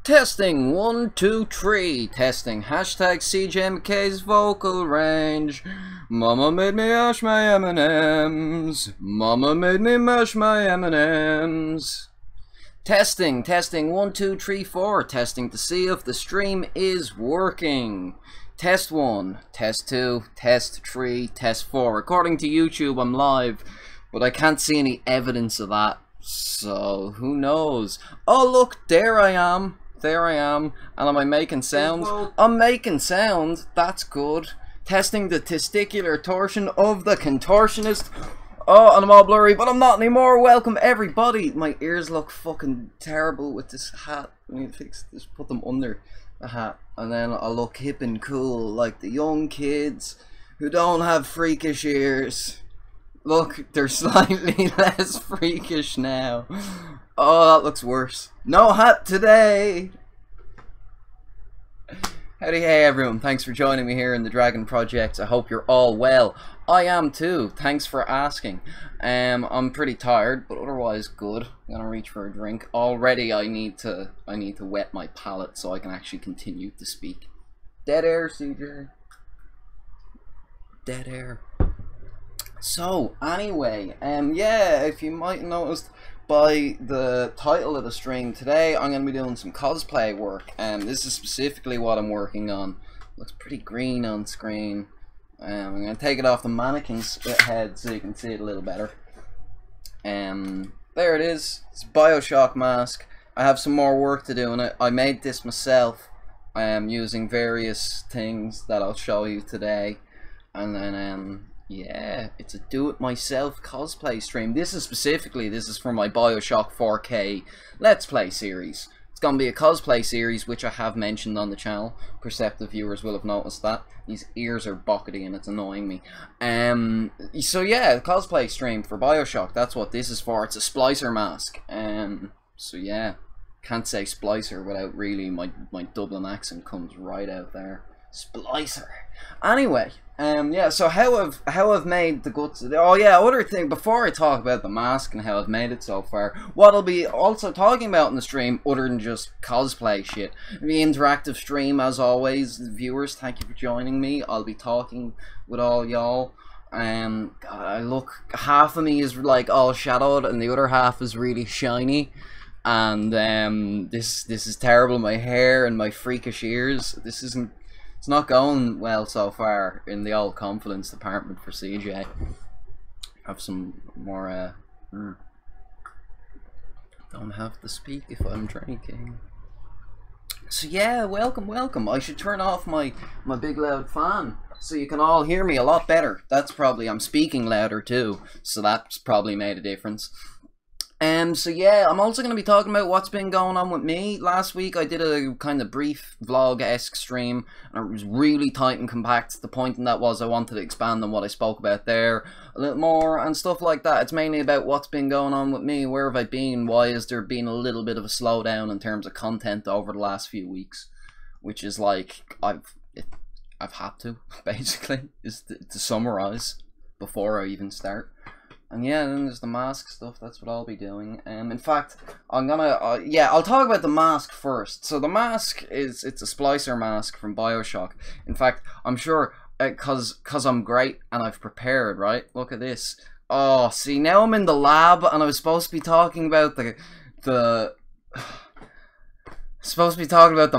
Testing 1, 2, 3. Testing hashtag CJMK's vocal range. Mama made me mash my M&Ms. Mama made me mash my M&Ms. Testing 1, 2, 3, 4. Testing to see if the stream is working. Test 1, test 2, test 3, test 4. According to YouTube, I'm live, but I can't see any evidence of that. So, who knows? Oh, look, there I am. There I am. And am I making sound? I'm making sound. That's good. Testing the testicular torsion of the contortionist. Oh, and I'm all blurry, but I'm not anymore. Welcome, everybody. My ears look fucking terrible with this hat. I need to fix this. Put them under the hat. And then I'll look hip and cool like the young kids who don't have freakish ears. Look, they're slightly less freakish now. Oh, that looks worse. No hat today! Howdy, hey everyone. Thanks for joining me here in the Dragon Project. I hope you're all well. I am too. Thanks for asking. I'm pretty tired, but otherwise good. I'm gonna reach for a drink. Already I need to wet my palate so I can actually continue to speak. Dead air, CJ. Dead air. So, anyway, yeah, if you might have noticed by the title of the stream today, I'm going to be doing some cosplay work. This is specifically what I'm working on. Looks pretty green on screen. I'm going to take it off the mannequin's head so you can see it a little better. There it is. It's a Bioshock mask. I have some more work to do on it. I made this myself using various things that I'll show you today. And then, yeah, it's a do-it-myself cosplay stream. This is for my Bioshock 4K Let's Play series. It's gonna be a cosplay series, which I have mentioned on the channel. Perceptive viewers will have noticed that. These ears are bockety and it's annoying me. So yeah, cosplay stream for Bioshock, that's what this is for. It's a splicer mask. So yeah, can't say splicer without really, my Dublin accent comes right out there. Splicer. Anyway, yeah, so how I've made the guts. Oh yeah, other thing before I talk about the mask and how I've made it so far, what I'll be also talking about in the stream, other than just cosplay shit, it'll be interactive stream as always. Viewers, thank you for joining me. I'll be talking with all y'all. Look, half of me is like all shadowed, and the other half is really shiny. And this is terrible. My hair and my freakish ears. It's not going well so far in the old confidence department for CJ. Have some more, don't have to speak if I'm drinking. So yeah, welcome. I should turn off my big loud fan so you can all hear me a lot better. That's probably, I'm speaking louder too, so that's probably made a difference. So yeah, I'm also going to be talking about what's been going on with me. Last week I did a kind of brief vlog-esque stream, and it was really tight and compact. The point in that was I wanted to expand on what I spoke about there a little more and stuff like that. It's mainly about what's been going on with me, where have I been, why has there been a little bit of a slowdown in terms of content over the last few weeks, which is like, I've had to, basically, is to summarise before I even start. And yeah, then there's the mask stuff. That's what I'll be doing. In fact, I'm gonna yeah, I'll talk about the mask first. So the mask it's a splicer mask from Bioshock. In fact, I'm sure cause I'm great and I've prepared, right? Look at this. Oh, see, now I'm in the lab and I was supposed to be talking about the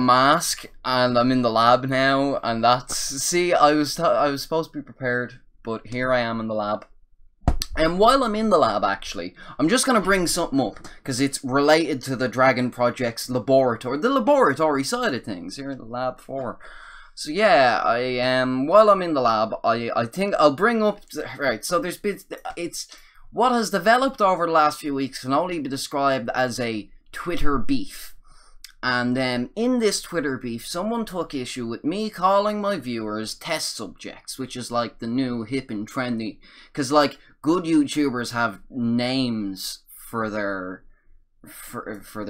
mask, and I'm in the lab now, and that's, see, I was supposed to be prepared, but here I am in the lab. And while I'm in the lab, actually, I'm just going to bring something up, because it's related to the Dragon Project's laboratory, the laboratory side of things, here in the lab 4. So yeah, while I'm in the lab, I think I'll bring up, right, so there's been, what has developed over the last few weeks can only be described as a Twitter beef. And in this Twitter beef, someone took issue with me calling my viewers test subjects, which is like the new hip and trendy, because like, good YouTubers have names for their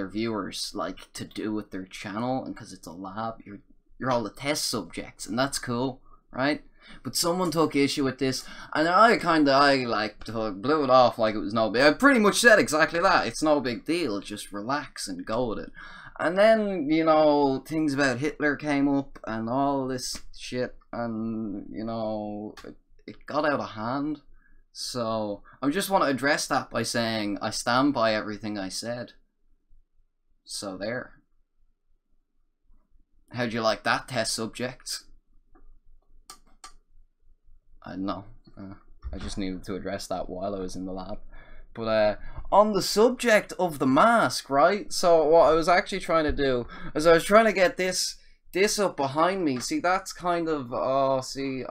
viewers, like to do with their channel, and because it's a lab, you're all the test subjects, and that's cool, right? But someone took issue with this, and I blew it off like it was no big. I pretty much said exactly that. It's no big deal. Just relax and go with it. And then, you know, things about Hitler came up and all this shit, and, you know, it got out of hand. So I just want to address that by saying I stand by everything I said. So there. How'd you like that, test subjects? I don't know. I just needed to address that while I was in the lab. But on the subject of the mask, right? So what I was actually trying to do is I was trying to get this up behind me. See, that's kind of, oh, see,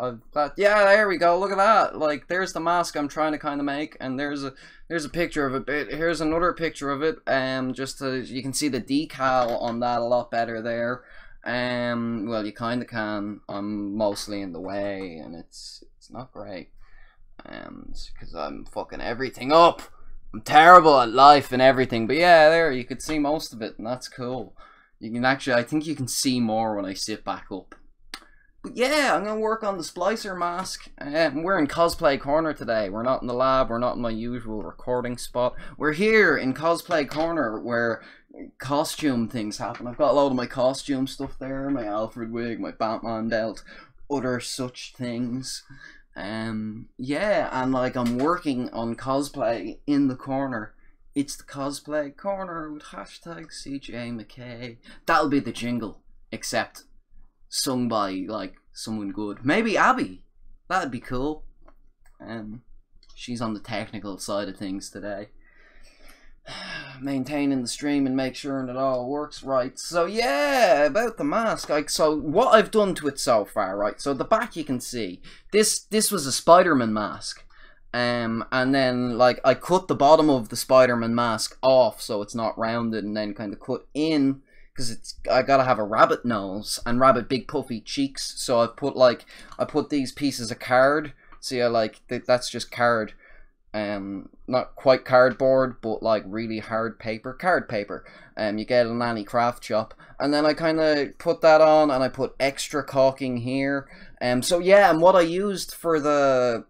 yeah, there we go. Look at that. Like, there's the mask I'm trying to kind of make, and there's a picture of it. Here's another picture of it. Just to, you can see the decal on that a lot better there. Well, you kind of can. I'm mostly in the way, and it's not great. Because I'm fucking everything up. I'm terrible at life and everything. But yeah, there, you could see most of it, and that's cool. You can actually, I think you can see more when I sit back up. But yeah, I'm going to work on the splicer mask. We're in Cosplay Corner today. We're not in the lab. We're not in my usual recording spot. We're here in Cosplay Corner where costume things happen. I've got a load of my costume stuff there. My Alfred wig, my Batman belt, other such things. Yeah, and like I'm working on cosplay in the corner. It's the Cosplay Corner with hashtag CJ McKay. That'll be the jingle, except sung by like someone good. Maybe Abby. That'd be cool. She's on the technical side of things today. Maintaining the stream and make sure it all works right. So yeah, about the mask. Like, so what I've done to it so far, right? So the back you can see. This was a Spider-Man mask. And then like I cut the bottom of the Spider-Man mask off so it's not rounded, and then kind of cut in because I gotta have a rabbit nose and rabbit big puffy cheeks. So I put these pieces of card. See, that's just card. Not quite cardboard, but like really hard paper, card paper. You get it in any craft shop, and then I kind of put that on, and I put extra caulking here. So yeah, and what I used for the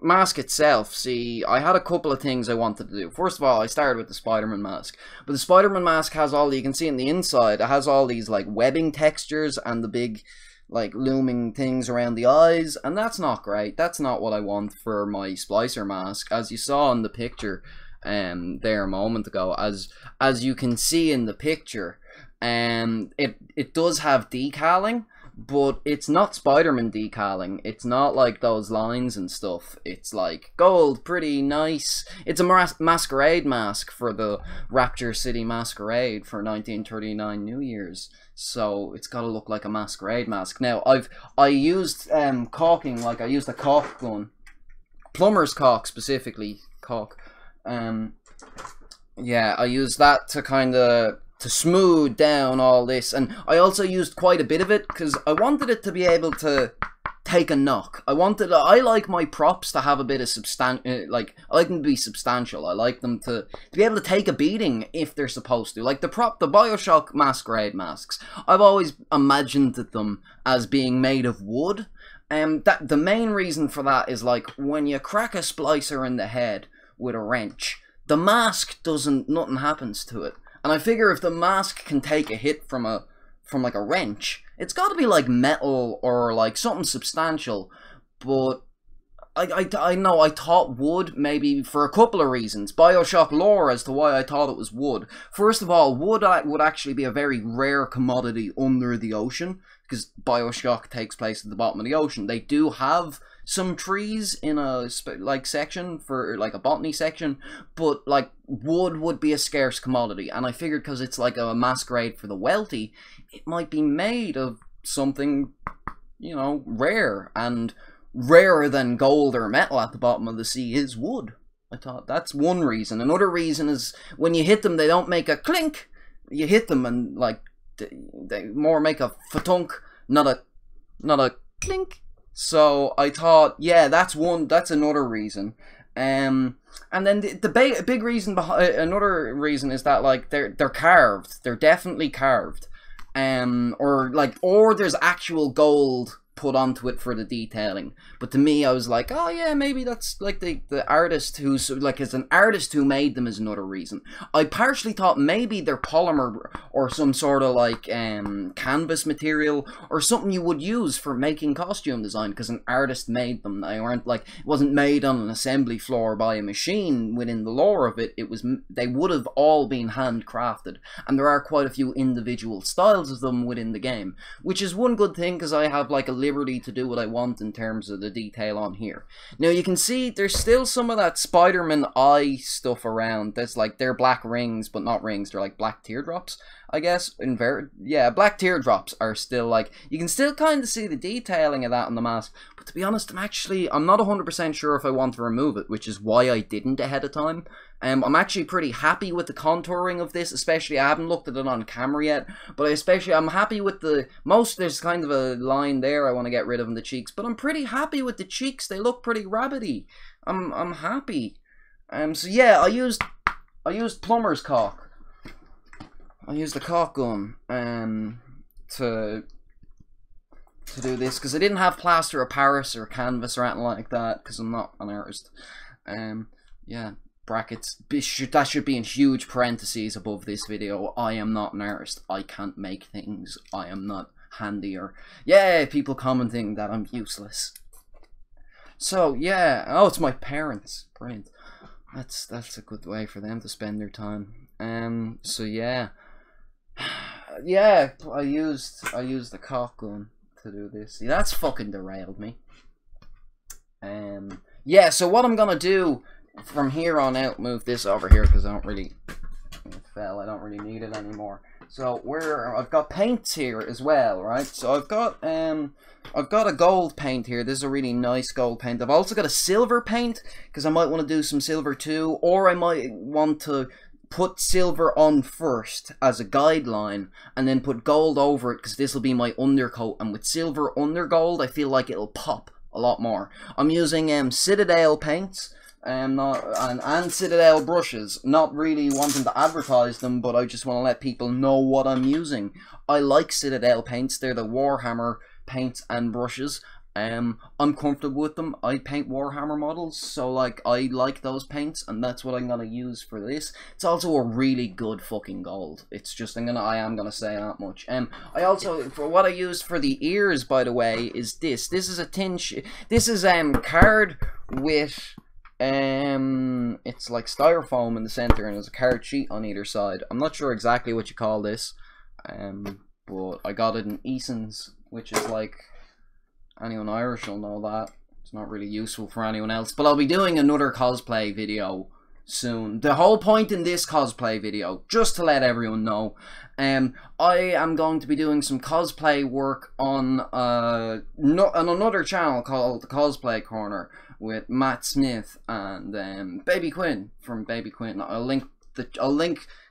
mask itself, see, I had a couple of things I wanted to do. First of all, I started with the Spider-Man mask, but the Spider-Man mask has all, you can see in the inside, it has all these like webbing textures and the big like looming things around the eyes, and that's not great. That's not what I want for my splicer mask, as you saw in the picture there a moment ago. As you can see in the picture, it does have decaling, but it's not Spider-Man decaling. It's not like those lines and stuff. It's like gold, pretty nice. It's a masquerade mask for the Rapture City Masquerade for 1939 New Year's. So it's got to look like a masquerade mask. Now I used caulking, like I used a caulk gun, plumber's caulk specifically, caulk. Yeah, I used that to kind of smooth down all this, and I also used quite a bit of it because I wanted it to be able to take a knock. I like my props to have a bit of I like them to be substantial. I like them to be able to take a beating if they're supposed to. Like the Bioshock masquerade masks, I've always imagined them as being made of wood. That the main reason for that is like when you crack a splicer in the head with a wrench, the mask nothing happens to it. And I figure if the mask can take a hit from like a wrench, it's got to be like metal or like something substantial. But I know I thought wood, maybe for a couple of reasons. Bioshock lore as to why I thought it was wood. First of all, wood would actually be a very rare commodity under the ocean, because Bioshock takes place at the bottom of the ocean. They do have some trees in a section for like a botany section, but like wood would be a scarce commodity, and I figured because it's like a masquerade for the wealthy, it might be made of something, you know, rare, and rarer than gold or metal at the bottom of the sea is wood. I thought that's one reason. Another reason is when you hit them, they don't make a clink. You hit them and like they more make a fatunk, not a clink. So I thought, yeah, that's another reason. And then the big reason behind another reason is that like they're carved. They're definitely carved. or there's actual gold put onto it for the detailing. But to me, I was like, oh yeah, maybe that's like the artist who's like, as an artist who made them is another reason. I partially thought maybe they're polymer or some sort of like canvas material or something you would use for making costume design, because an artist made them. They weren't like, it wasn't made on an assembly floor by a machine within the lore of it. It was, they would have all been handcrafted, and there are quite a few individual styles of them within the game, which is one good thing, because I have like a liberty to do what I want in terms of the detail on here. Now you can see there's still some of that Spider-Man eye stuff around. There's like, they're black rings, but not rings, they're like black teardrops, I guess. Yeah, black teardrops are still like, you can still kind of see the detailing of that on the mask. But to be honest, I'm not 100% sure if I want to remove it, which is why I didn't ahead of time. I'm actually pretty happy with the contouring of this, especially, I haven't looked at it on camera yet, but I'm happy with there's kind of a line there I want to get rid of in the cheeks, but I'm pretty happy with the cheeks. They look pretty rabbity. I'm happy. So yeah, I used plumber's caulk. I used the caulk gun to do this, because I didn't have plaster of Paris or canvas or anything like that, because I'm not an artist. Yeah, brackets, that should be in huge parentheses above this video. I am not an artist. I can't make things. I am not handy, or yeah, people commenting that I'm useless. So yeah, oh, it's my parents. Brilliant. That's a good way for them to spend their time. So yeah. Yeah, I used the caulk gun to do this. See, that's fucking derailed me. Yeah, so what I'm gonna do from here on out, move this over here, because I don't really, it fell, I don't really need it anymore. So I've got paints here as well, right? So I've got a gold paint here. This is a really nice gold paint. I've also got a silver paint, because I might want to do some silver too, or I might want to put silver on first as a guideline, and then put gold over it, because this will be my undercoat, and with silver under gold, I feel like it'll pop a lot more. I'm using Citadel paints, and Citadel brushes. Not really wanting to advertise them, but I just want to let people know what I'm using. I like Citadel paints. They're the Warhammer paints and brushes. I'm comfortable with them. I paint Warhammer models, so like, I like those paints, and that's what I'm gonna use for this. It's also a really good fucking gold. It's just, I am gonna say that much. I also, for what I used for the ears, by the way, is this. This is a this is card with it's like styrofoam in the center, and there's a card sheet on either side. I'm not sure exactly what you call this, but I got it in Eason's, which is like, anyone Irish will know that. It's not really useful for anyone else, but I'll be doing another cosplay video soon. The whole point in this cosplay video, just to let everyone know, I am going to be doing some cosplay work on another channel called the Cosplay Corner with Matt Smith and Baby Quinn from Baby Quinn. I'll link the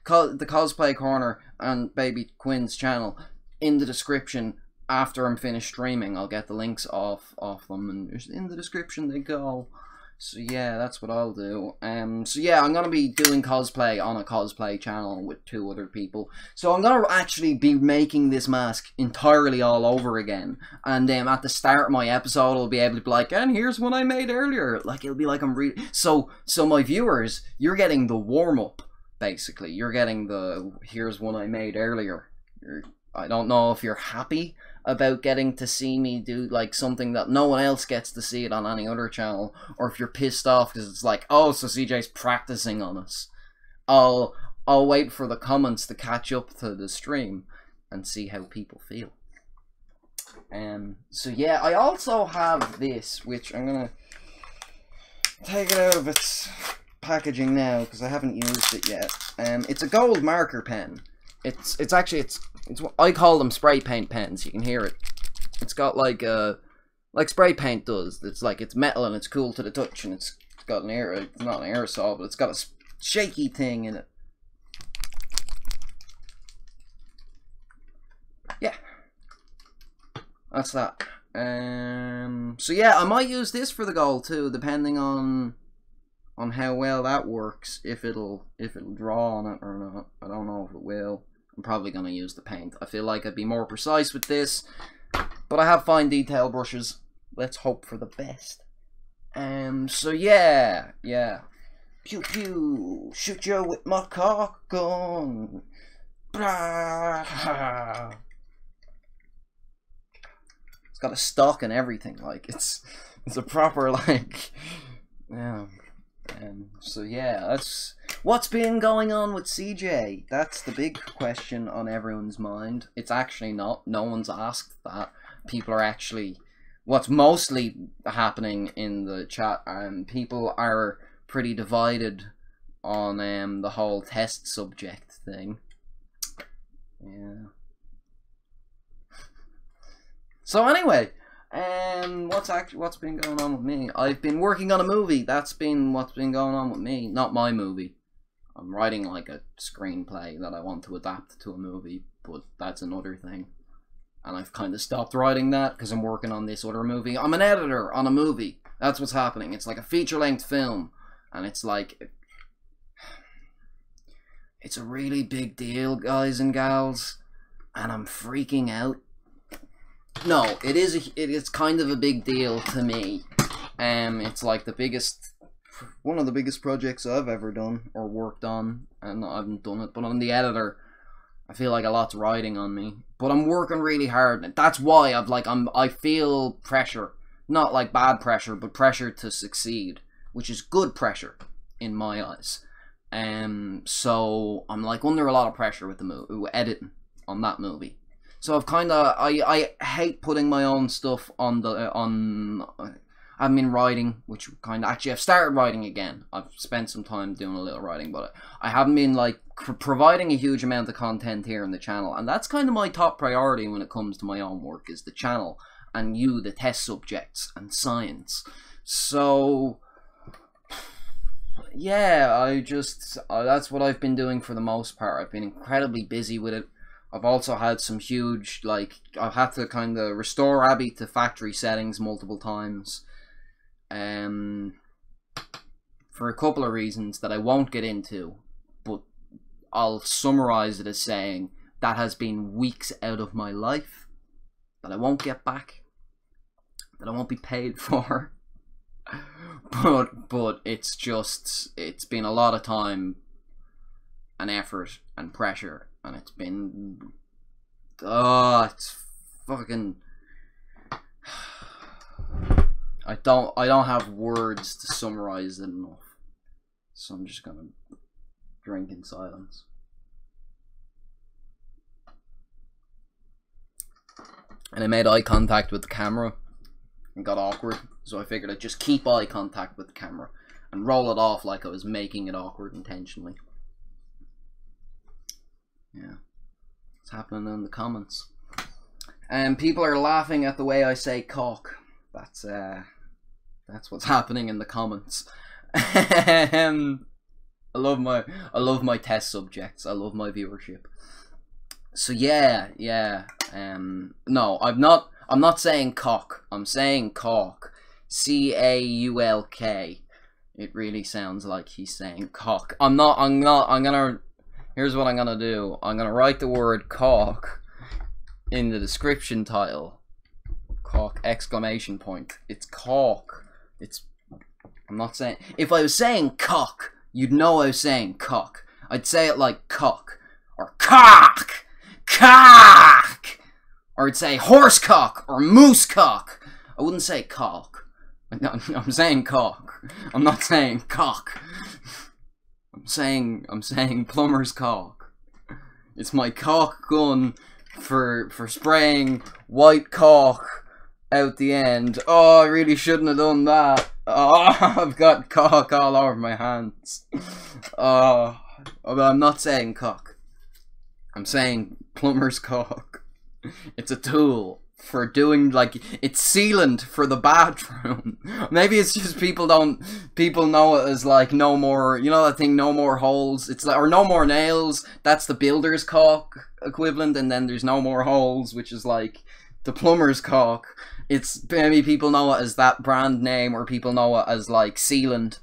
Cosplay Corner and Baby Quinn's channel in the description. After I'm finished streaming, I'll get the links off them, and in the description they go. So yeah, that's what I'll do. So yeah, I'm gonna be doing cosplay on a cosplay channel with 2 other people. So I'm gonna actually be making this mask entirely all over again. And at the start of my episode, I'll be able to be like, and here's one I made earlier. Like, it'll be like I'm really so my viewers, you're getting the warm up basically. You're getting the here's one I made earlier. I don't know if you're happy about getting to see me do like something that no one else gets to see it on any other channel, or if you're pissed off because it's like, oh, so CJ's practicing on us. I'll wait for the comments to catch up to the stream and see how people feel. So yeah, I also have this, which I'm gonna take it out of its packaging now because I haven't used it yet. It's a gold marker pen. It's I call them spray paint pens. You can hear it. It's got like spray paint does. It's like, it's metal and it's cool to the touch, and it's got an air. It's not an aerosol, but it's got a shaky thing in it. Yeah, that's that. So yeah, I might use this for the gold too, depending on how well that works. If it'll draw on it or not. I don't know if it will. I'm probably going to use the paint. I feel like I'd be more precise with this, but I have fine detail brushes. Let's hope for the best. So yeah. Pew pew, shoot you with my Caulk gun. Blah. It's got a stock and everything, like it's a proper like, yeah. So yeah, that's what's been going on with CJ. That's the big question on everyone's mind. It's actually not. No one's asked that. People are actually, what's mostly happening in the chat, people are pretty divided on the whole test subject thing. Yeah. So anyway, what's been going on with me? I've been working on a movie. That's been what's been going on with me. Not my movie. I'm writing like a screenplay that I want to adapt to a movie, but that's another thing. And I've kind of stopped writing that because I'm working on this other movie. I'm an editor on a movie. That's what's happening. It's like a feature-length film, and it's like, it's a really big deal, guys and gals, and I'm freaking out. No, it is kind of a big deal to me. It's like one of the biggest projects I've ever done or worked on, and I haven't done it, but I'm the editor. I feel like a lot's riding on me, but I'm working really hard. That's why I feel pressure, not like bad pressure, but pressure to succeed, which is good pressure in my eyes. So I'm like under a lot of pressure with the movie, editing on that movie. So I've kind of, I hate putting my own stuff on I've been writing, which kind of, actually I've started writing again. I've spent some time doing a little writing, but I haven't been like providing a huge amount of content here on the channel. And that's kind of my top priority when it comes to my own work, is the channel and you, the test subjects and science. So yeah, that's what I've been doing for the most part. I've been incredibly busy with it. I've also had some huge, like, I've had to kind of restore Abby to factory settings multiple times. For a couple of reasons that I won't get into, but I'll summarize it as saying that has been weeks out of my life that I won't get back, that I won't be paid for. But it's been a lot of time and effort and pressure. And it's been, it's fucking, I don't have words to summarize it enough. So I'm just gonna drink in silence. And I made eye contact with the camera and got awkward. So I figured I'd just keep eye contact with the camera and roll it off like I was making it awkward intentionally. Yeah, it's happening in the comments, and people are laughing at the way I say caulk. That's what's happening in the comments. I love my test subjects. I love my viewership. So yeah. No, I'm not saying cock. I'm saying caulk. C-A-U-L-K. It really sounds like he's saying cock. I'm gonna. Here's what I'm gonna do. I'm gonna write the word caulk in the description title. Caulk, exclamation point. It's caulk. I'm not saying, if I was saying cock, you'd know I was saying cock. I'd say it like cock, or cock, cock, or I'd say horse cock, or moose cock. I wouldn't say caulk. I'm saying cock. I'm not saying cock. I'm saying plumber's caulk. It's my caulk gun for spraying white caulk out the end. Oh, I really shouldn't have done that. Oh, I've got caulk all over my hands. Oh, but I'm not saying cock. I'm saying plumber's caulk. It's a tool for doing, like, it's sealant for the bathroom. Maybe it's just people know it as like no more, you know that thing, no more holes. It's like, or no more nails. That's the builder's caulk equivalent, and then there's no more holes, which is like the plumber's caulk. It's maybe people know it as that brand name, or people know it as like sealant,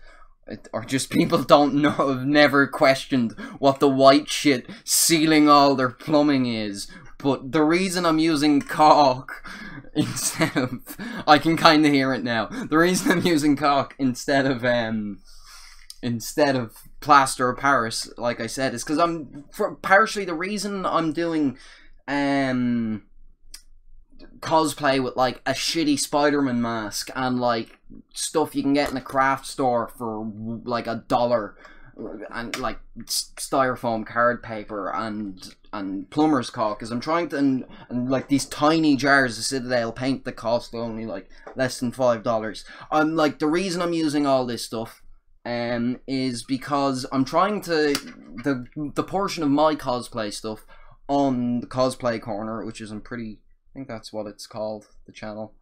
or just people don't know, have never questioned what the white shit sealing all their plumbing is. But the reason I'm using caulk instead of, I can kind of hear it now. The reason I'm using caulk instead of plaster of Paris, like I said, is because partially the reason I'm doing cosplay with like a shitty Spider-Man mask and like stuff you can get in a craft store for like $1, and like styrofoam card paper and plumber's caulk, is I'm trying to and like these tiny jars of Citadel paint that cost only like less than $5. Like the reason I'm using all this stuff is because I'm trying to the portion of my cosplay stuff on the cosplay corner, which is I think that's what it's called, the channel.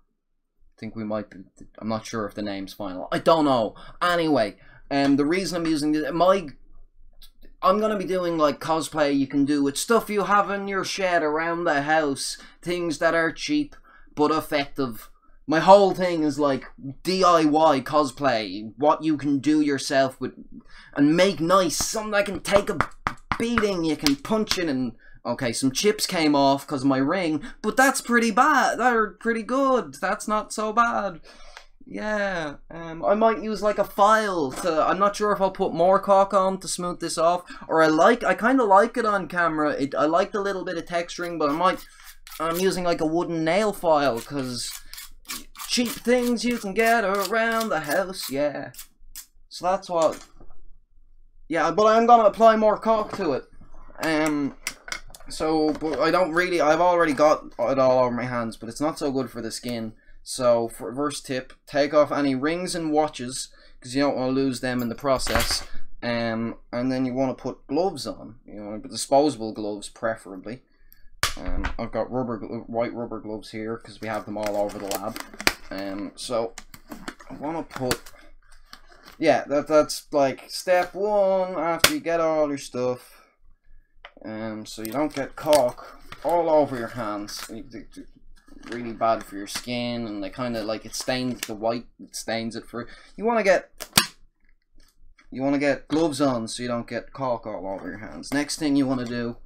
I think we might be, I'm not sure if the name's final. I don't know. Anyway, the reason I'm using this, I'm gonna be doing like cosplay you can do with stuff you have in your shed around the house, things that are cheap but effective. My whole thing is like DIY cosplay, what you can do yourself with and make nice, something that can take a beating, you can punch it and okay, some chips came off because of my ring, but that's pretty bad. They're pretty good. That's not so bad. Yeah, I might use like a file to, I'm not sure if I'll put more caulk on to smooth this off, or I kind of like it on camera. I like the little bit of texturing, but I'm using like a wooden nail file because cheap things you can get around the house, yeah. So that's what, yeah, but I'm gonna apply more caulk to it. So, but I've already got it all over my hands, but it's not so good for the skin. So, first tip, take off any rings and watches, because you don't want to lose them in the process. And then you want to put gloves on, you know, disposable gloves preferably. I've got white rubber gloves here, because we have them all over the lab. So, I want to put, yeah, that's like step one after you get all your stuff. So you don't get caulk all over your hands. Really bad for your skin, and they kind of like, it stains the white, it stains it for you. Want to get gloves on so you don't get caulk all over your hands. Next thing you want to do,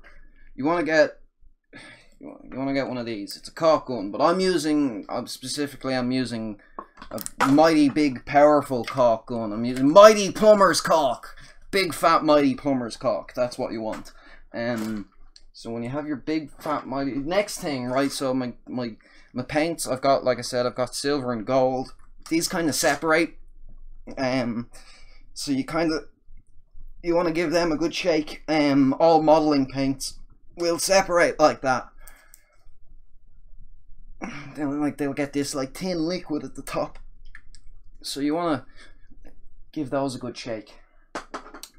you want to get one of these. It's a caulk gun, but I'm using a mighty big powerful caulk gun. I'm using mighty plumber's caulk, big fat mighty plumber's caulk. That's what you want. So when you have your big fat mighty, next thing, right, so my paints, I've got, like I said, I've got silver and gold. These kind of separate, so you want to give them a good shake. All modeling paints will separate like that. They'll get this like tin liquid at the top, so you want to give those a good shake.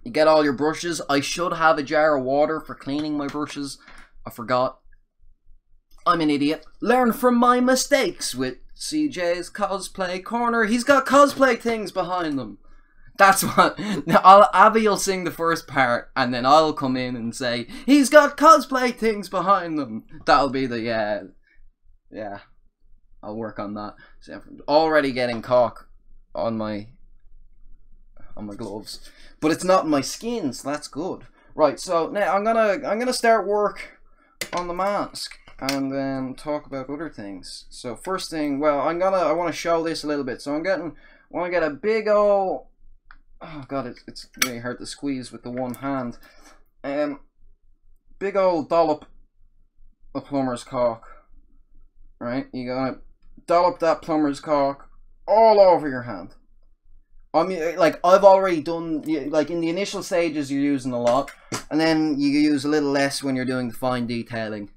You get all your brushes. I should have a jar of water for cleaning my brushes. I forgot. I'm an idiot. Learn from my mistakes with CJ's Cosplay Corner. He's got cosplay things behind them. That's what... Now, Abby will sing the first part, and then I'll come in and say, he's got cosplay things behind them. That'll be the... Yeah. I'll work on that. So I'm already getting caulk on my gloves. But it's not in my skin, so that's good. Right, so now I'm gonna start work on the mask and then talk about other things. So first thing, well, I want to show this a little bit. So I want to get a big old, oh god, it's really hard to squeeze with the one hand. Big old dollop of plumber's caulk. Right, you gotta dollop that plumber's caulk all over your hand. I mean, like, I've already done, like, in the initial stages you're using a lot, and then you use a little less when you're doing the fine detailing.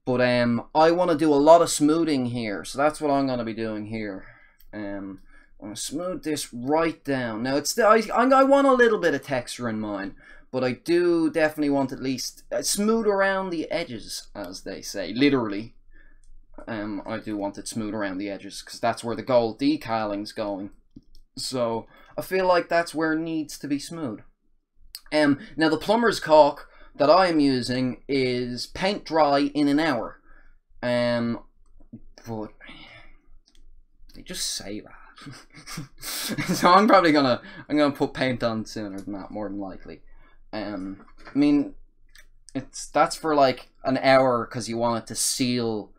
But I want to do a lot of smoothing here, so that's what I'm going to be doing here. I'm going to smooth this right down. Now, it's I want a little bit of texture in mine, but I do definitely want at least smooth around the edges, as they say, literally. I do want it smooth around the edges, because that's where the gold decaling's going. So I feel like that's where it needs to be smooth. Now the plumber's caulk that I am using is paint dry in an hour. But they just say that. So I'm gonna put paint on sooner than that, more than likely. I mean, that's for like an hour because you want it to seal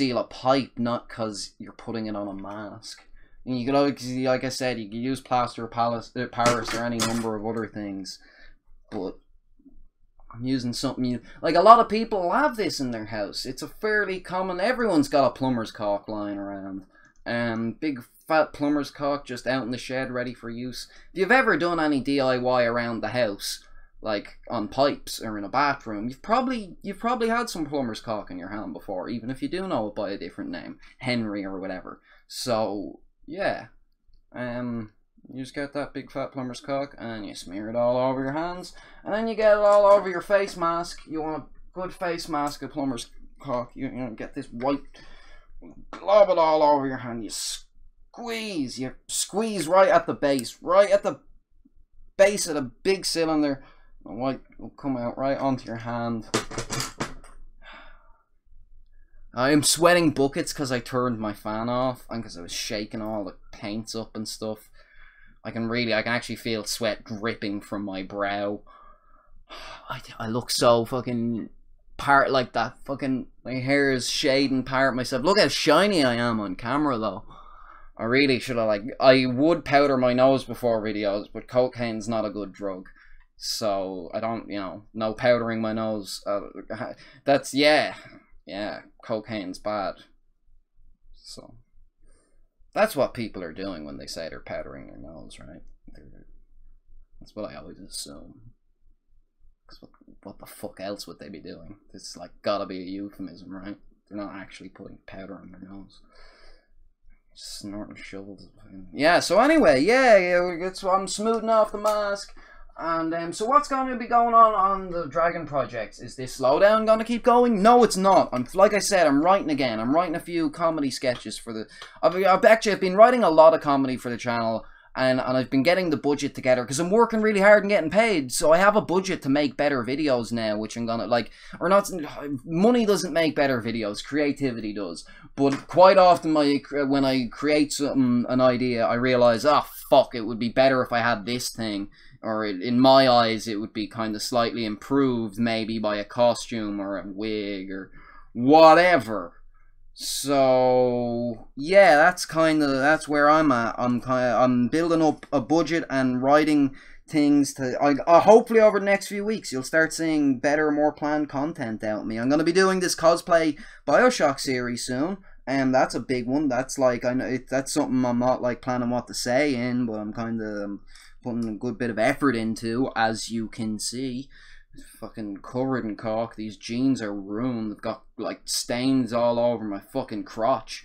a pipe, not because you're putting it on a mask. And you could, like I said, you could use plaster of Paris or any number of other things, but I'm using something like a lot of people have this in their house. It's a fairly common. Everyone's got a plumber's caulk lying around. Big fat plumber's caulk just out in the shed ready for use. If you've ever done any DIY around the house, like on pipes or in a bathroom, you've probably had some plumber's caulk in your hand before, even if you do know it by a different name, Henry or whatever. So yeah, you just get that big fat plumber's caulk and you smear it all over your hands, and then you get it all over your face mask. You want a good face mask of plumber's caulk. You know, get this white, glob it all over your hand. You squeeze right at the base of the big cylinder. The white will come out right onto your hand. I am sweating buckets because I turned my fan off and because I was shaking all the paints up and stuff. I can actually feel sweat dripping from my brow. I look so fucking part like that. Fucking my hair is shading part myself. Look how shiny I am on camera though. I really should have I would powder my nose before videos, but cocaine's not a good drug. So I don't, no powdering my nose. That's, yeah, cocaine's bad. So that's what people are doing when they say they're powdering their nose, right? That's what I always assume. What the fuck else would they be doing? It's like gotta be a euphemism, right? They're not actually putting powder on their nose. Snorting shovels. Yeah, so anyway, I'm smoothing off the mask. And so what's going to be going on the Dragon projects? Is this slowdown going to keep going? No, it's not. Like I said, I'm writing again. I'm writing a few comedy sketches for the... I've been writing a lot of comedy for the channel, and I've been getting the budget together because I'm working really hard and getting paid. So I have a budget to make better videos now, which I'm gonna money doesn't make better videos, creativity does. But quite often when I create something, an idea, I realize, oh fuck, it would be better if I had this thing. Or in my eyes, it would be kind of slightly improved, maybe by a costume or a wig or whatever. So yeah, that's where I'm at. I'm building up a budget and writing things to. Hopefully over the next few weeks, you'll start seeing better, more planned content out of me. I'm gonna be doing this cosplay Bioshock series soon. And that's a big one. That's that's something I'm not planning what to say in, but I'm kind of putting a good bit of effort into, as you can see. It's fucking covered in caulk. These jeans are ruined. They've got stains all over my fucking crotch.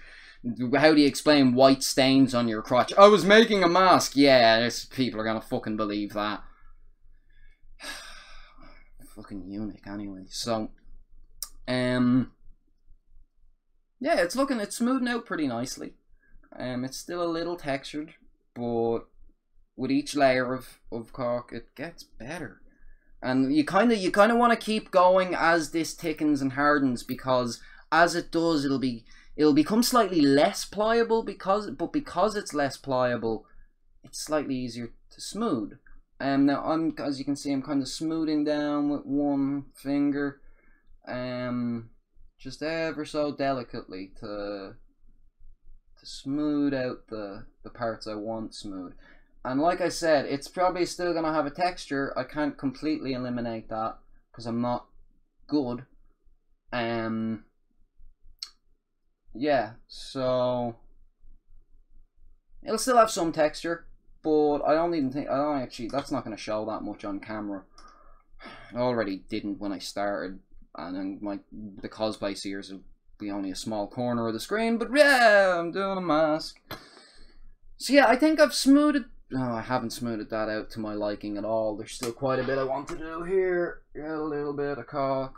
How do you explain white stains on your crotch? I was making a mask. Yeah, people are gonna fucking believe that. Fucking eunuch anyway. So yeah, it's smoothing out pretty nicely. It's still a little textured, but with each layer of caulk, it gets better. And you kind of want to keep going as this thickens and hardens, because as it does, it'll become slightly less pliable because it's less pliable, it's slightly easier to smooth. Now as you can see, I'm kind of smoothing down with one finger, just ever so delicately to smooth out the parts I want smooth. And like I said, it's probably still going to have a texture. I can't completely eliminate that because I'm not good. Yeah, so it'll still have some texture, but that's not going to show that much on camera. I already didn't when I started, and then the cosplay series will be only a small corner of the screen, but yeah, I'm doing a mask. So yeah, I think I've smoothed. No, I haven't smoothed that out to my liking at all. There's still quite a bit I want to do here. Get a little bit of caulk.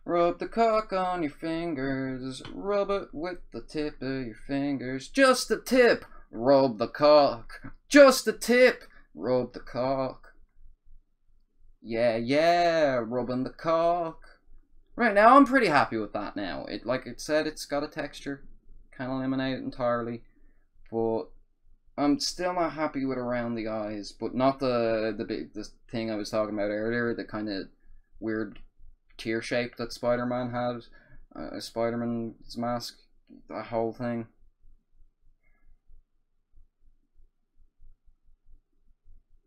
Rub the caulk on your fingers. Rub it with the tip of your fingers. Just the tip. Rub the caulk. Just the tip. Rub the caulk. Yeah, rubbing the caulk. Right, now I'm pretty happy with that now. Like it said, it's got a texture. Can't eliminate it entirely. But I'm still not happy with around the eyes, but not the thing I was talking about earlier, the kind of weird tear shape that Spider-Man had, Spider-Man's mask, that whole thing.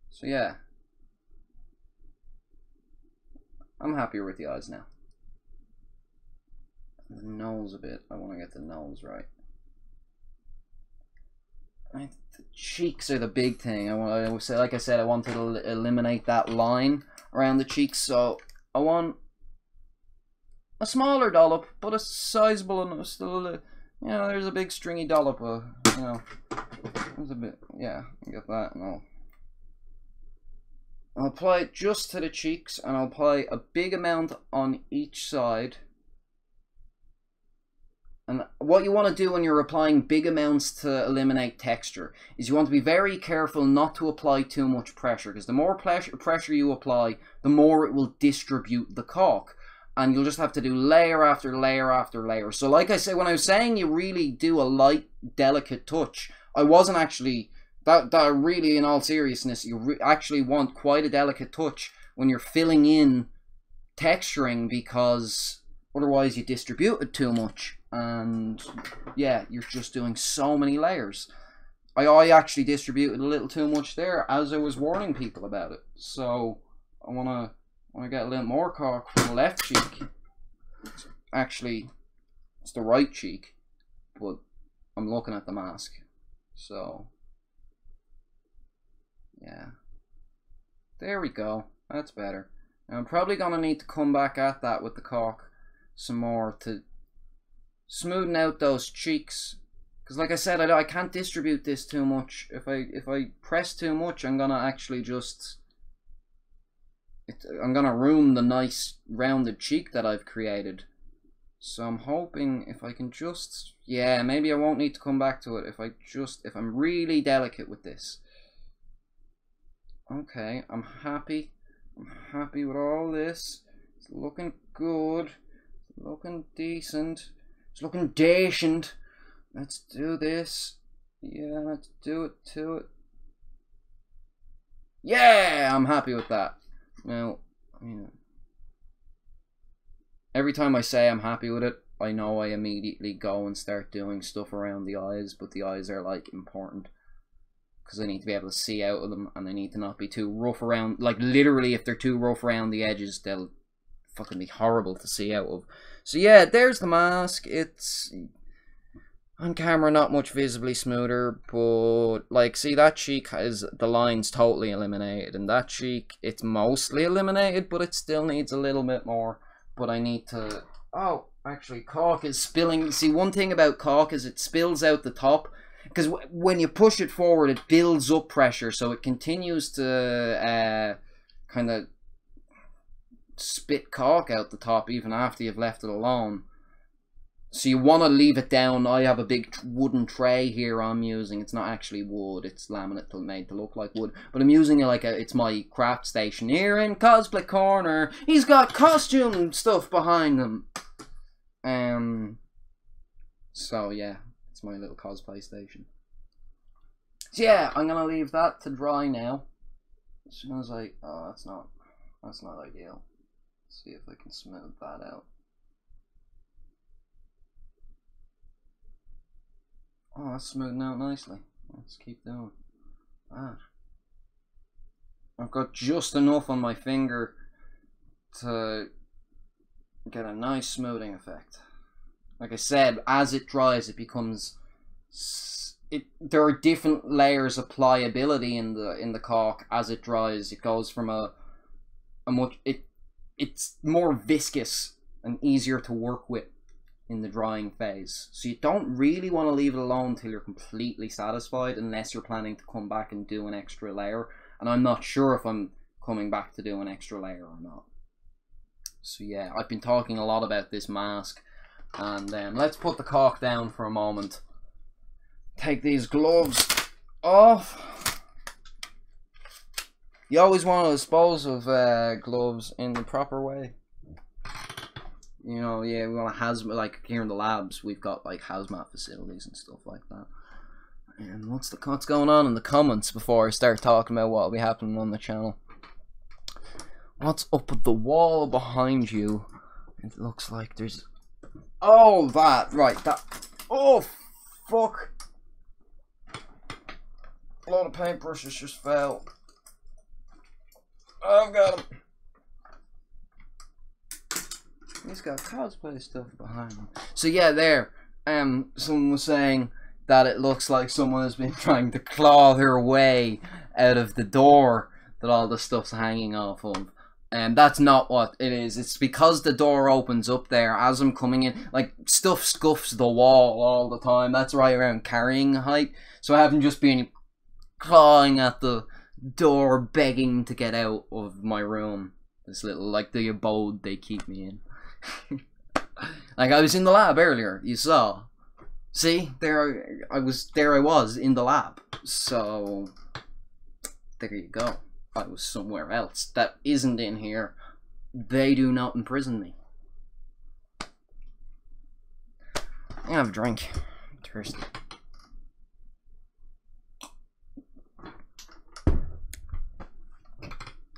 So yeah, I'm happier with the eyes now. The nose a bit. I want to get the nose right. The cheeks are the big thing. Like I said, I wanted to eliminate that line around the cheeks, so I want a smaller dollop, but a sizable enough. Still, you know, there's a big stringy dollop. You know, there's a bit. Yeah, I get that. No. I'll apply it just to the cheeks, and I'll apply a big amount on each side. And what you want to do when you're applying big amounts to eliminate texture is you want to be very careful not to apply too much pressure, because the more pressure you apply, the more it will distribute the caulk. And you'll just have to do layer after layer after layer. So like I said, when I was saying you really do a light, delicate touch, I wasn't actually... That really, in all seriousness, you actually want quite a delicate touch when you're filling in texturing, because otherwise you distribute it too much. And yeah, you're just doing so many layers. I actually distributed a little too much there, as I was warning people about it. So I wanna get a little more caulk from the left cheek. Actually, it's the right cheek, but I'm looking at the mask. So yeah, there we go. That's better. Now I'm probably gonna need to come back at that with the caulk some more to smoothen out those cheeks, because like I said, I can't distribute this too much. If I press too much, I'm gonna actually just I'm gonna ruin the nice rounded cheek that I've created. So I'm hoping if I can just, yeah, maybe I won't need to come back to it if I'm really delicate with this. Okay, I'm happy with all this. It's looking good, it's looking decent, it's looking decent. Let's do this. Yeah, let's do it to it. Yeah, I'm happy with that. Now, every time I say I'm happy with it, I know I immediately go and start doing stuff around the eyes, but the eyes are like important, because I need to be able to see out of them, and they need to not be too rough around. Like literally, if they're too rough around the edges, they'll fucking be horrible to see out of. So yeah, there's the mask. It's on camera not much visibly smoother, but like, see, that cheek has the lines totally eliminated, and that cheek, it's mostly eliminated, but it still needs a little bit more. But I need to... Oh, actually, caulk is spilling. See, one thing about caulk is it spills out the top, because when you push it forward, it builds up pressure, so it continues to kind of spit caulk out the top even after you've left it alone. So you want to leave it down. I have a big wooden tray here I'm using. It's not actually wood, it's laminate made to look like wood. But I'm using it like it's my craft station here in Cosplay Corner. He's got costume stuff behind him. So yeah, it's my little cosplay station. So yeah, I'm gonna leave that to dry now. As soon as oh, that's not ideal. Let's see if I can smooth that out. Oh, that's smoothing out nicely. Let's keep doing that. I've got just enough on my finger to get a nice smoothing effect. Like I said, as it dries, it becomes... there are different layers of pliability in the caulk as it dries. It goes from it's more viscous and easier to work with in the drying phase. So you don't really want to leave it alone until you're completely satisfied, unless you're planning to come back and do an extra layer. And I'm not sure if I'm coming back to do an extra layer or not. So yeah, I've been talking a lot about this mask. And let's put the caulk down for a moment. Take these gloves off. You always want to dispose of gloves in the proper way. You know, yeah, we want to hazmat, like here in the labs, we've got like hazmat facilities and stuff like that. And what's going on in the comments before I start talking about what will be happening on the channel? What's up with the wall behind you? It looks like there's... Oh, that! Right, that... Oh, fuck! A lot of paintbrushes just fell. I've got him. He's got cosplay stuff behind him. So yeah, there. Someone was saying that it looks like someone has been trying to claw their way out of the door that all the stuff's hanging off of. And that's not what it is. It's because the door opens up there as I'm coming in. Like, stuff scuffs the wall all the time. That's right around carrying height. So I haven't just been clawing at the door, begging to get out of my room. This little, like, the abode they keep me in. Like, I was in the lab earlier, you saw. See? There I was in the lab. So, there you go. I was somewhere else that isn't in here. They do not imprison me. I have a drink. I'm thirsty.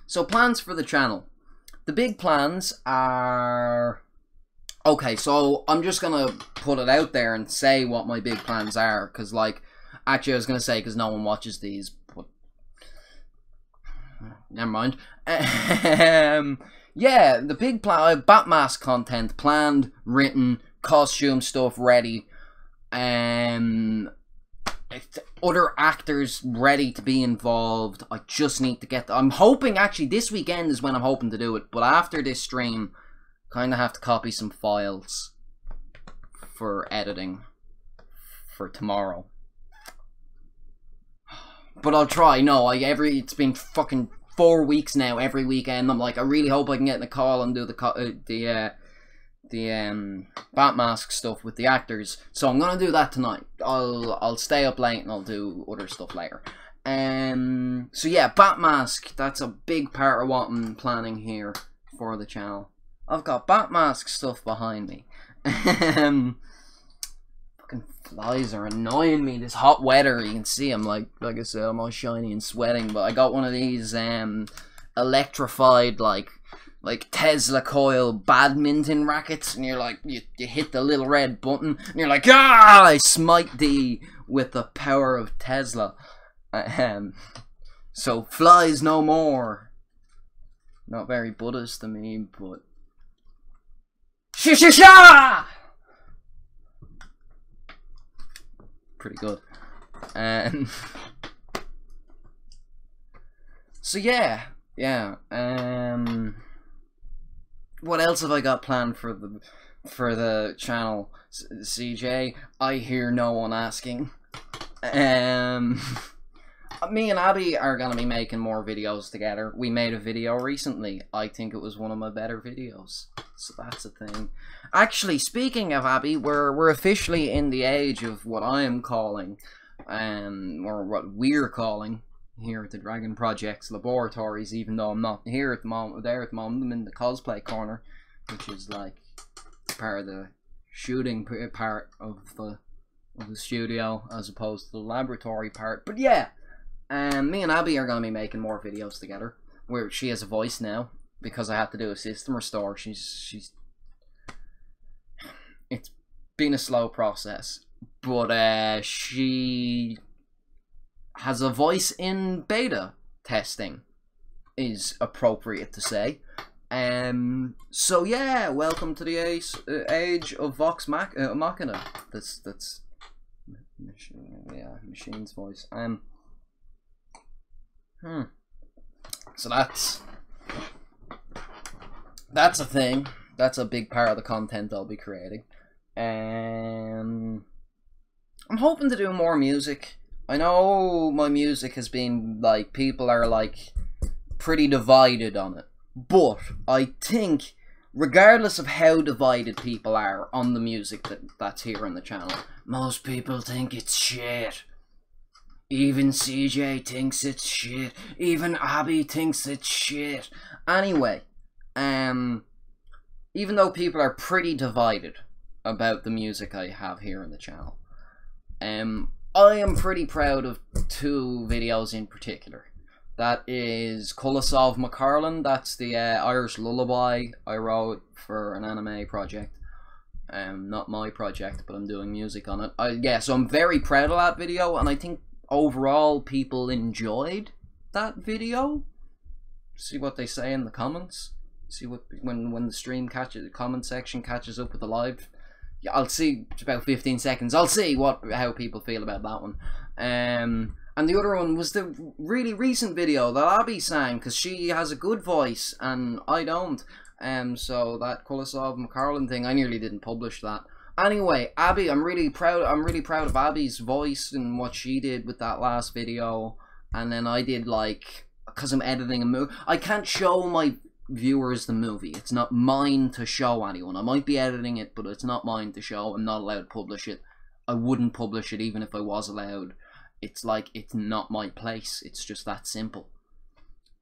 So plans for the channel. The big plans are... Okay, so I'm just gonna put it out there and say what my big plans are. Because, like, actually I was gonna say because no one watches these. But never mind. Yeah, the big plan, Batmask content planned, written, costume stuff ready, other actors ready to be involved. I just need to get I'm hoping, actually, this weekend is when I'm hoping to do it, but after this stream, kind of have to copy some files for editing for tomorrow. But I'll try. No, it's been fucking 4 weeks now. Every weekend, I'm like, I really hope I can get in the call and do the Batmask stuff with the actors. So I'm gonna do that tonight. I'll stay up late and I'll do other stuff later. So yeah, Batmask. That's a big part of what I'm planning here for the channel. I've got Batmask stuff behind me. Fucking flies are annoying me. This hot weather, you can see I'm like I said, I'm all shiny and sweating. But I got one of these electrified like Tesla coil badminton rackets, and you're like you hit the little red button, and you're like, ah! I smite thee with the power of Tesla. So flies no more. Not very Buddhist to me, but sha! Pretty good. So yeah. What else have I got planned for the channel, CJ? I hear no one asking. Me and Abby are gonna be making more videos together. We made a video recently. I think it was one of my better videos. So that's a thing. Actually, speaking of Abby, we're officially in the age of what I am calling, or what we're calling here at the Dragon Project's laboratories, even though I'm not here at the moment. There at the moment, I'm in the cosplay corner, which is like part of the shooting part of the studio, as opposed to the laboratory part. But yeah, me and Abby are gonna be making more videos together. Where she has a voice now because I had to do a system restore. It's been a slow process, but she has a voice in beta testing, is appropriate to say. So yeah, welcome to the age of Vox Machina. That's yeah, machine's voice. So that's a thing. That's a big part of the content I'll be creating. I'm hoping to do more music. I know my music has been, like, people are, like, pretty divided on it. But I think, regardless of how divided people are on the music that's here on the channel, most people think it's shit. Even CJ thinks it's shit. Even Abby thinks it's shit. Anyway, even though people are pretty divided about the music I have here on the channel, I am pretty proud of 2 videos in particular. That is Cosplay of McCarlan. That's the Irish lullaby I wrote for an anime project. Not my project, but I'm doing music on it. Yeah, so I'm very proud of that video, and I think overall people enjoyed that video. See what they say in the comments. See what when the stream catches, the comment section catches up with the live. Yeah, I'll see. It's about 15 seconds. I'll see how people feel about that one. And the other one was the really recent video that Abby sang, because she has a good voice and I don't. So that Cosplay of McCarlan thing, I nearly didn't publish that. Anyway, Abby, I'm really proud of Abby's voice and what she did with that last video. And then I did, like, because I'm editing a movie, I can't show my viewers the movie. It's not mine to show anyone. I might be editing it, but it's not mine to show. I'm not allowed to publish it. I wouldn't publish it even if I was allowed. It's like, it's not my place. It's just that simple.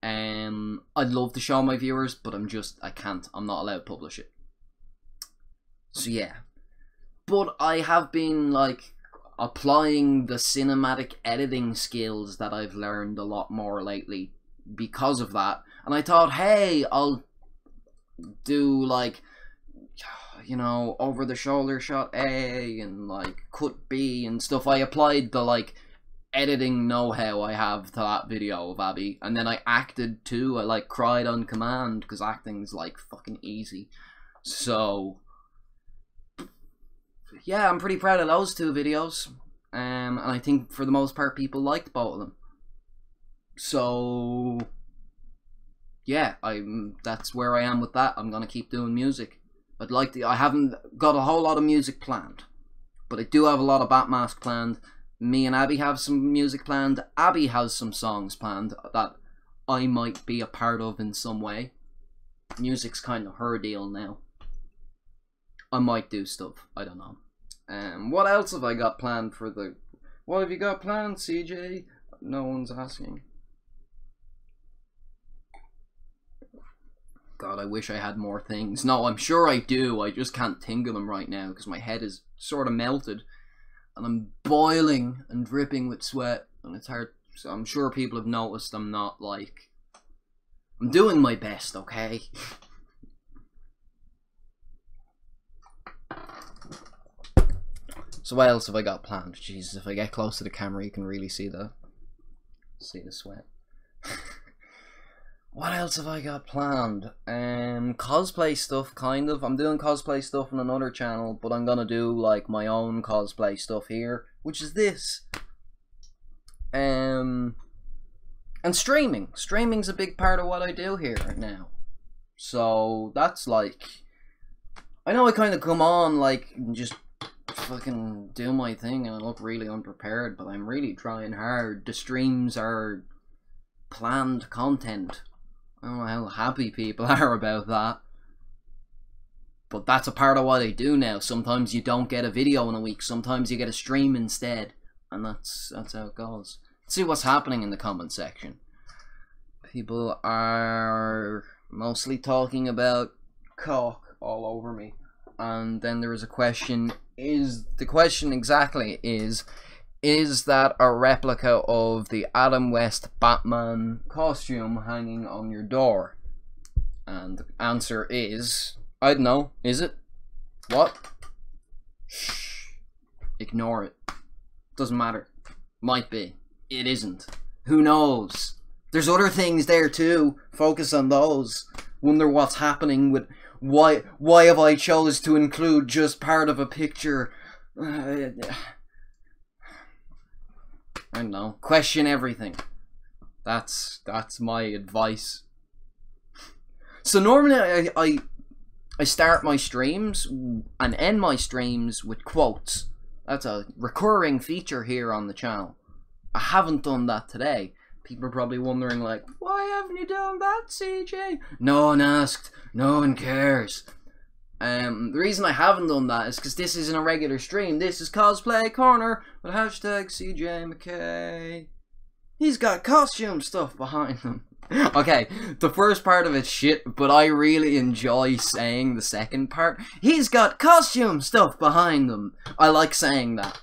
I'd love to show my viewers, but I can't. I'm not allowed to publish it. So yeah. But I have been, like, applying the cinematic editing skills that I've learned a lot more lately because of that. And I thought, hey, I'll do, like, you know, over the shoulder shot A and, like, cut B and stuff. I applied the, like, editing know-how I have to that video of Abby. And then I acted too. I, like, cried on command because acting's, like, fucking easy. So yeah, I'm pretty proud of those 2 videos. And I think for the most part people liked both of them. So yeah, that's where I am with that. I'm gonna keep doing music. I haven't got a whole lot of music planned, but I do have a lot of Batmask planned. Me and Abby have some music planned. Abby has some songs planned that I might be a part of in some way. Music's kind of her deal now. I might do stuff. I don't know. What else have I got planned for the... What have you got planned, CJ? No one's asking. God, I wish I had more things. No, I'm sure I do. I just can't think of them right now because my head is sort of melted. And I'm boiling and dripping with sweat. And it's hard. So I'm sure people have noticed I'm not, like... I'm doing my best, okay? So what else have I got planned? Jesus, if I get close to the camera you can really see the sweat. What else have I got planned? Cosplay stuff, kind of. I'm doing cosplay stuff on another channel, but I'm gonna do, like, my own cosplay stuff here, which is this. And streaming. Streaming's a big part of what I do here right now. So that's, like... I know I kind of come on, like, and just fucking do my thing and I look really unprepared, but I'm really trying hard. The streams are planned content. I don't know how happy people are about that, but that's a part of what I do now. Sometimes you don't get a video in a week, sometimes you get a stream instead, and that's how it goes. Let's see what's happening in the comment section. People are mostly talking about Caulk all over me. And then there is a question, the question exactly is that a replica of the Adam West Batman costume hanging on your door? And the answer is, I don't know, is it? What? Shh. Ignore it. Doesn't matter. Might be. It isn't. Who knows? There's other things there too. Focus on those. Wonder what's happening with... Why have I chose to include just part of a picture? I don't know. Question everything. That's my advice. So normally I start my streams and end my streams with quotes. That's a recurring feature here on the channel. I haven't done that today. People are probably wondering, like, why haven't you done that, CJ? No one asked. No one cares. The reason I haven't done that is because this isn't a regular stream. This is Cosplay Corner with hashtag CJ McKay. He's got costume stuff behind him. Okay, the first part of it's shit, but I really enjoy saying the second part. He's got costume stuff behind him. I like saying that.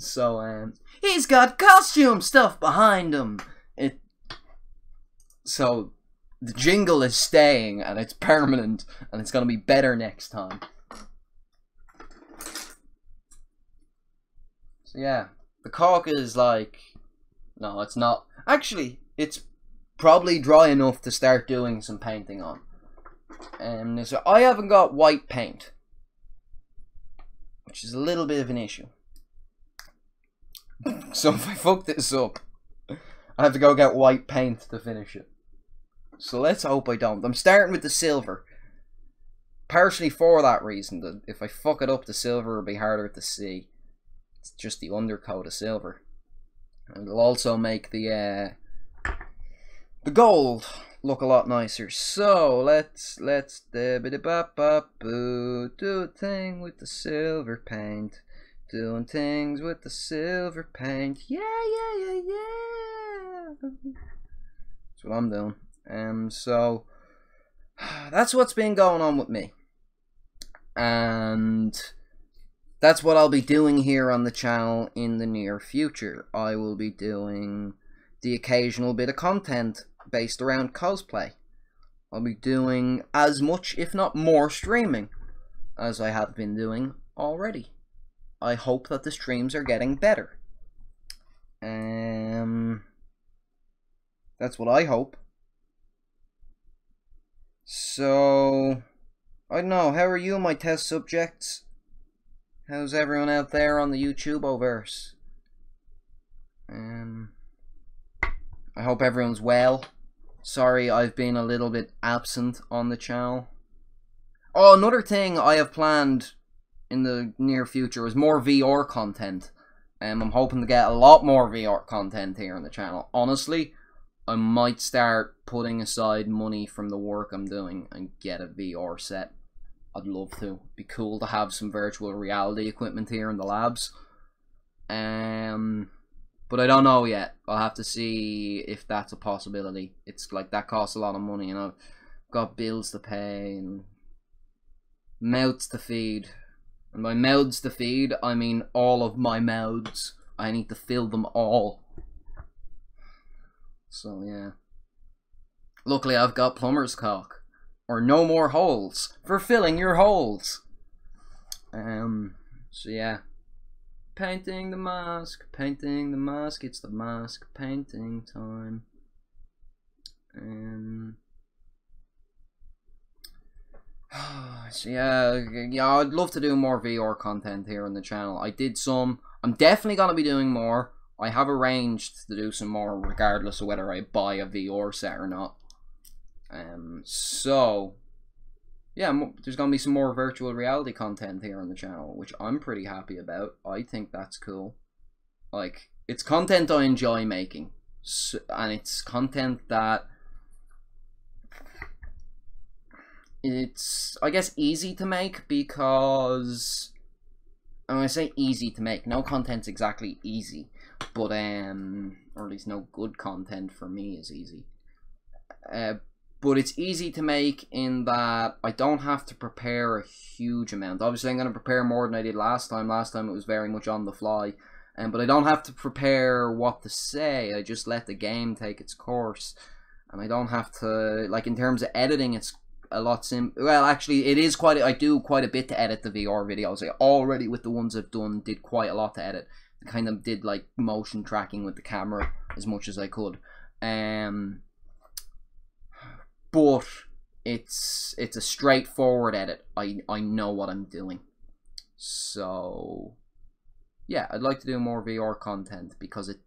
So, he's got costume stuff behind him. So the jingle is staying, and it's permanent, and it's gonna be better next time. So yeah, the caulk is like, no, it's not. Actually, it's probably dry enough to start doing some painting on. So I haven't got white paint, which is a little bit of an issue. So if I fuck this up, I have to go get white paint to finish it. So let's hope I don't. I'm starting with the silver. Partially for that reason, that if I fuck it up, the silver will be harder to see. It's just the undercoat of silver. And it'll also make the gold look a lot nicer. So let's do a thing with the silver paint. Doing things with the silver paint. Yeah. That's what I'm doing. So that's what's been going on with me. And that's what I'll be doing here on the channel in the near future. I will be doing the occasional bit of content based around cosplay. I'll be doing as much, if not more, streaming as I have been doing already. I hope that the streams are getting better. That's what I hope. So, I don't know, how are you, my test subjects? How's everyone out there on the YouTube-overse? I hope everyone's well. Sorry, I've been a little bit absent on the channel. Oh, another thing I have planned in the near future is more VR content. I'm hoping to get a lot more VR content here on the channel. Honestly, I might start putting aside money from the work I'm doing and get a VR set. I'd love to. It'd be cool to have some virtual reality equipment here in the labs. But I don't know yet. I'll have to see if that's a possibility. It's like that costs a lot of money, and I've got bills to pay and mouths to feed. And by mouths to feed, I mean all of my mouths. I need to fill them all. So yeah. Luckily I've got plumber's caulk. Or no more holes for filling your holes. So yeah. Painting the mask, it's the mask painting time. So yeah, I'd love to do more VR content here on the channel. I did some. I'm definitely gonna be doing more. I have arranged to do some more regardless of whether I buy a VR set or not. So yeah, there's gonna be some more virtual reality content here on the channel, which I'm pretty happy about. I think that's cool. Like, it's content I enjoy making, and it's content that it's, I guess, easy to make, because, and when I say easy to make, no content's exactly easy, but or at least no good content for me is easy. But it's easy to make in that I don't have to prepare a huge amount. Obviously, I'm going to prepare more than I did last time. Last time it was very much on the fly. But I don't have to prepare what to say. I just let the game take its course. And I don't have to, like, in terms of editing, it's a lot simple. Well, actually, it is quite, I do quite a bit to edit the VR videos. I already, with the ones I've done, did quite a lot to edit. I kind of did, like, motion tracking with the camera as much as I could. But it's a straightforward edit. I know what I'm doing. So yeah, I'd like to do more VR content because it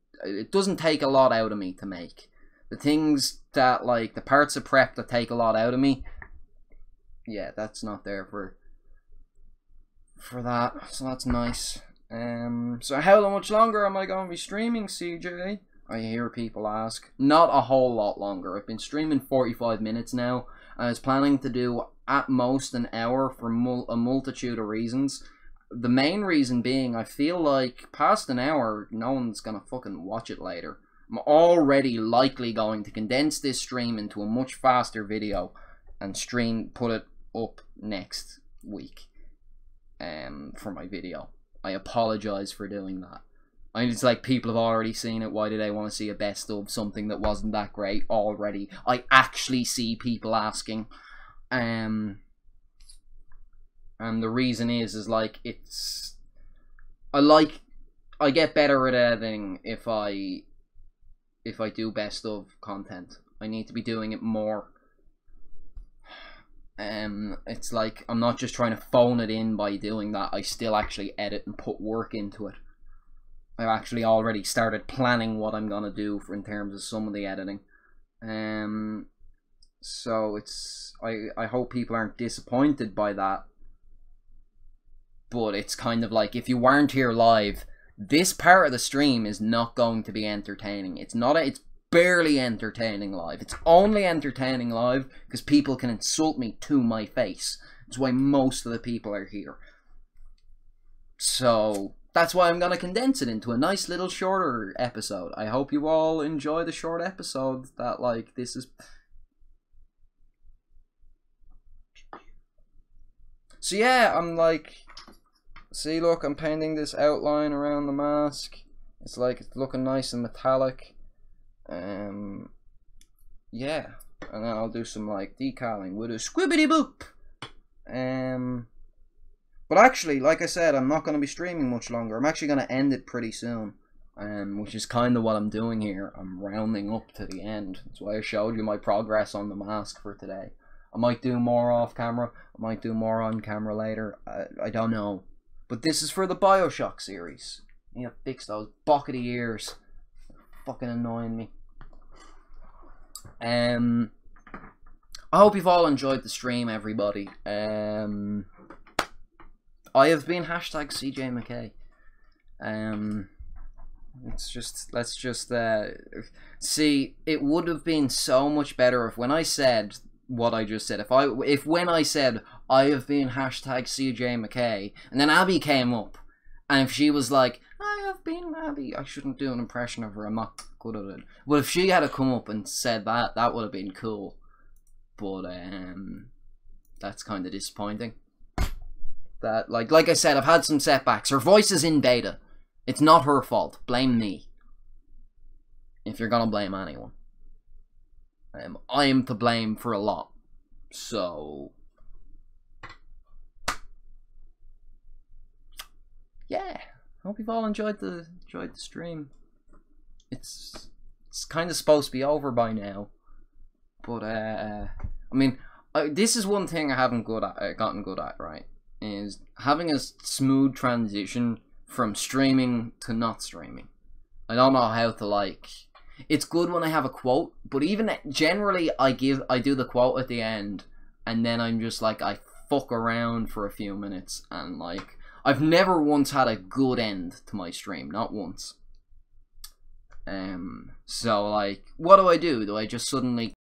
doesn't take a lot out of me to make. The things that, like, the parts of prep that take a lot out of me, yeah, that's not there for that. So that's nice. So how much longer am I going to be streaming, CJ? I hear people ask. Not a whole lot longer. I've been streaming 45 minutes now. I was planning to do at most an hour for a multitude of reasons. The main reason being, I feel like past an hour, no one's gonna fucking watch it later. I'm already likely going to condense this stream into a much faster video and put it up next week for my video. I apologize for doing that. I mean, it's like people have already seen it. Why do they want to see a best of something that wasn't that great already? I actually see people asking. And the reason is like, it's... I get better at editing if I do best of content. I need to be doing it more. It's like, I'm not just trying to phone it in by doing that. I still actually edit and put work into it. I've actually already started planning what I'm gonna do in terms of some of the editing. So it's, I hope people aren't disappointed by that. But it's kind of like, if you weren't here live, this part of the stream is not going to be entertaining. It's barely entertaining live. It's only entertaining live because people can insult me to my face. That's why most of the people are here. So that's why I'm going to condense it into a nice little shorter episode. I hope you all enjoy the short episode that, like, this is... So yeah, I'm like... See, look, I'm painting this outline around the mask. It's like, it's looking nice and metallic. Yeah. And then I'll do some, like, decaling with a squibbity boop. But actually, like I said, I'm not going to be streaming much longer. I'm actually going to end it pretty soon. Which is kind of what I'm doing here. I'm rounding up to the end. That's why I showed you my progress on the mask for today. I might do more off camera. I might do more on camera later. I don't know. But this is for the Bioshock series. I need to fix those buckety ears. They're fucking annoying me. I hope you've all enjoyed the stream, everybody. I have been #CJ McKay. Let's just see. It would have been so much better if when I said what I just said, if when I said I have been #CJ McKay, and then Abby came up, and if she was like, I have been Abby, I shouldn't do an impression of her, I'm not good at it. But if she had come up and said that, that would have been cool. But that's kind of disappointing. That like I said, I've had some setbacks. Her voice is in beta. It's not her fault. Blame me. If you're gonna blame anyone. I am to blame for a lot. So yeah, hope you've all enjoyed the stream. It's kind of supposed to be over by now, but I mean, this is one thing I haven't gotten good at, right? Is having a smooth transition from streaming to not streaming. I don't know how to, like. It's good when I have a quote, but even generally I do the quote at the end, and then I'm just like, I fuck around for a few minutes, and like, I've never once had a good end to my stream, not once. So like, what do? Do I just suddenly